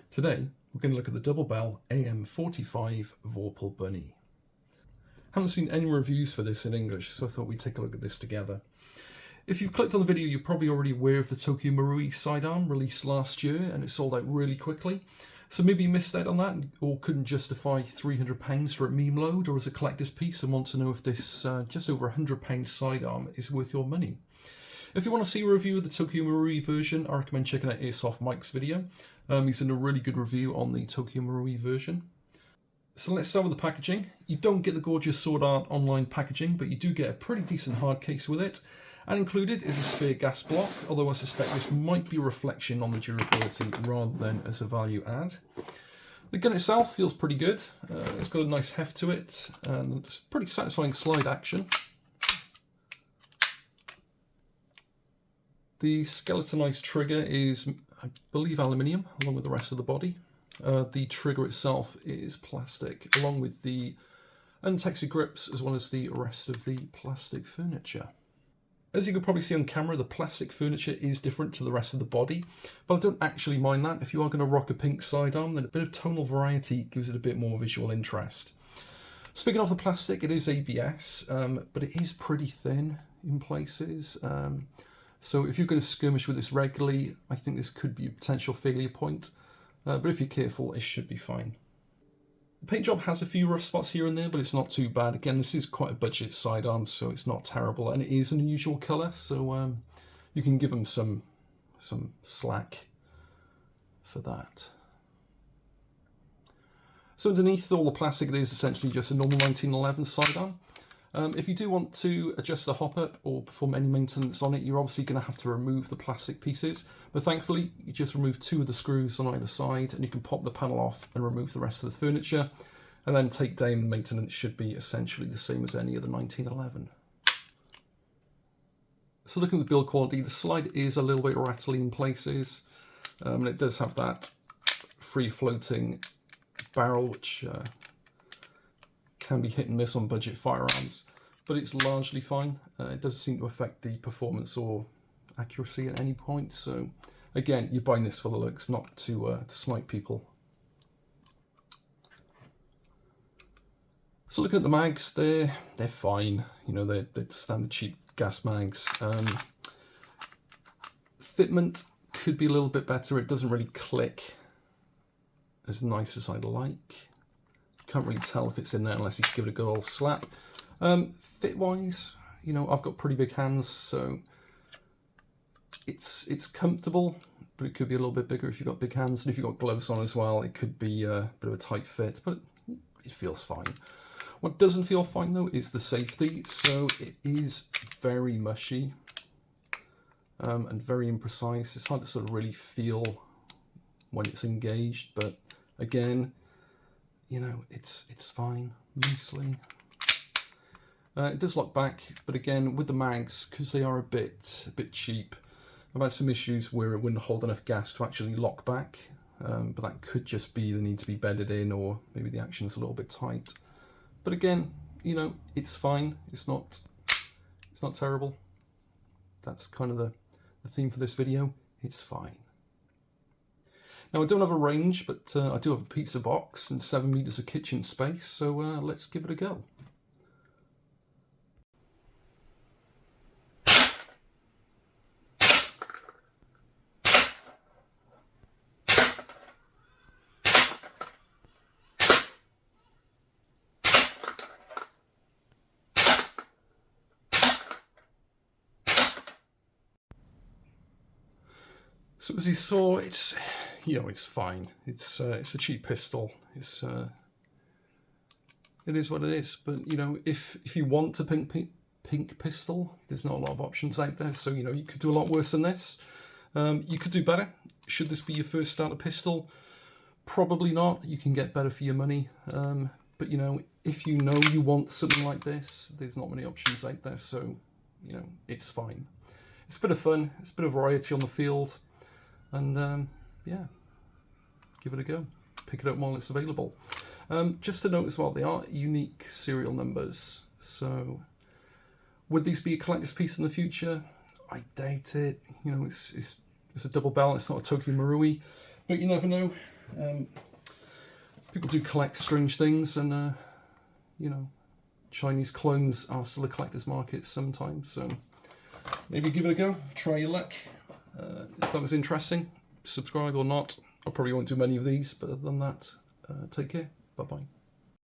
Today, we're going to look at the double bell AM.45 Vorpal Bunny. Haven't seen any reviews for this in English, so I thought we'd take a look at this together. If you've clicked on the video, you're probably already aware of the Tokyo Marui sidearm released last year, and it sold out really quickly. So maybe you missed out on that, or couldn't justify £300 for a meme load, or as a collector's piece and want to know if this just over £100 sidearm is worth your money. If you want to see a review of the Tokyo Marui version, I recommend checking out Airsoft Mike's video. He's done a really good review on the Tokyo Marui version. So let's start with the packaging. You don't get the gorgeous sword art online packaging, but you do get a pretty decent hard case with it. And included is a spare gas block, although I suspect this might be a reflection on the durability rather than as a value add. The gun itself feels pretty good. It's got a nice heft to it, and it's pretty satisfying slide action. The skeletonized trigger is, I believe, aluminium, along with the rest of the body. The trigger itself is plastic, along with the untextured grips, as well as the rest of the plastic furniture. As you can probably see on camera, the plastic furniture is different to the rest of the body, but I don't actually mind that. If you are going to rock a pink sidearm, then a bit of tonal variety gives it a bit more visual interest. Speaking of the plastic, it is ABS, but it is pretty thin in places. So if you're going to skirmish with this regularly, I think this could be a potential failure point. But if you're careful, it should be fine. The paint job has a few rough spots here and there, but it's not too bad. Again, this is quite a budget sidearm, so it's not terrible. And it is an unusual colour, so you can give them some slack for that. So underneath all the plastic, it is essentially just a normal 1911 sidearm. If you do want to adjust the hop-up or perform any maintenance on it, you're obviously going to have to remove the plastic pieces. But thankfully, you just remove 2 of the screws on either side, and you can pop the panel off and remove the rest of the furniture. And then take down maintenance should be essentially the same as any other 1911. So looking at the build quality, the slide is a little bit rattly in places. And it does have that free-floating barrel, which can be hit and miss on budget firearms, but it's largely fine. It doesn't seem to affect the performance or accuracy at any point. So again, you're buying this for the looks, not to snipe people. So looking at the mags, they're fine. You know, they're standard cheap gas mags. Fitment could be a little bit better. It doesn't really click as nice as I'd like. Can't really tell if it's in there unless you give it a good old slap. Fit-wise, you know, I've got pretty big hands, so it's comfortable, but it could be a little bit bigger if you've got big hands. And if you've got gloves on as well, it could be a bit of a tight fit, but it feels fine. What doesn't feel fine, though, is the safety. So it is very mushy and very imprecise. It's hard to sort of really feel when it's engaged, but again, you know, it's fine, mostly. It does lock back, but again, with the mags, because they are a bit cheap, I've had some issues where it wouldn't hold enough gas to actually lock back, but that could just be the need to be bedded in, or maybe the action's a little bit tight. But again, you know, it's fine. It's not terrible. That's kind of the theme for this video. It's fine. Now, I don't have a range, but I do have a pizza box and 7 meters of kitchen space, so let's give it a go. So as you saw, it's, you know, it's fine. It's a cheap pistol. It is what it is. But you know, if you want a pink pistol, there's not a lot of options out there. So you know, you could do a lot worse than this. You could do better. Should this be your first starter pistol? Probably not. You can get better for your money. But you know, if you know you want something like this, there's not many options out there. So you know, it's fine. It's a bit of fun. It's a bit of variety on the field. And yeah, give it a go. Pick it up while it's available. Just to note as well, they are unique serial numbers. So would these be a collector's piece in the future? I doubt it. You know, it's a double bell. It's not a Tokyo Marui, but you never know. People do collect strange things, and you know, Chinese clones are still a collector's market sometimes. So maybe give it a go, try your luck. If that was interesting, subscribe or not. I probably won't do many of these, but other than that, take care. Bye bye.